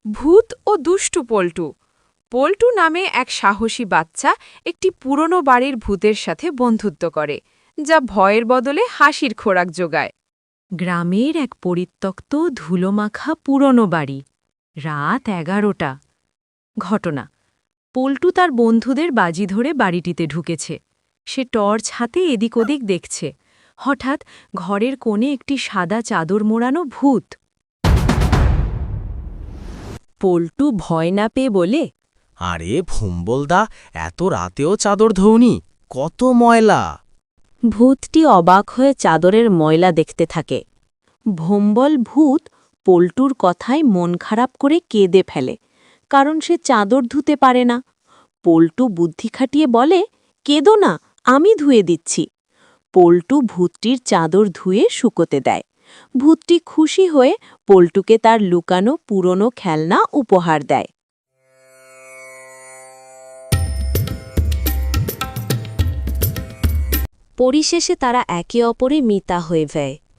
ভূত ও দুষ্টু পল্টু। পল্টু নামে এক সাহসী বাচ্চা একটি পুরনো বাড়ির ভূতের সাথে বন্ধুত্ব করে, যা ভয়ের বদলে হাসির খোরাক যোগায়। গ্রামের এক পরিত্যক্ত ধুলোমাখা পুরনো বাড়ি। রাত 11টা। ঘটনা: পল্টু তার বন্ধুদের বাজি ধরে বাড়িটিতে ঢুকেছে। সে টর্চ হাতে এদিক ওদিক দেখছে। হঠাৎ ঘরের কোণে একটি সাদা চাদর মোড়ানো ভূত। পল্টু ভয় না পেয়ে বলে, আরে ভুম্বলদা, এত রাতেও চাদর ধৌনি, কত ময়লা! ভূতটি অবাক হয়ে চাদরের ময়লা দেখতে থাকে। ভোম্বল ভূত পল্টুর কথায় মন খারাপ করে কেঁদে ফেলে, কারণ সে চাদর ধুতে পারে না। পল্টু বুদ্ধি খাটিয়ে বলে, কেঁদো না, আমি ধুয়ে দিচ্ছি। পল্টু ভূতটির চাদর ধুয়ে শুকোতে দেয়। ভূতটি খুশি হয়ে পল্টুকে তার লুকানো পুরনো খেলনা উপহার দেয়। পরিশেষে তারা একে অপরে মিতা হয়ে যায়।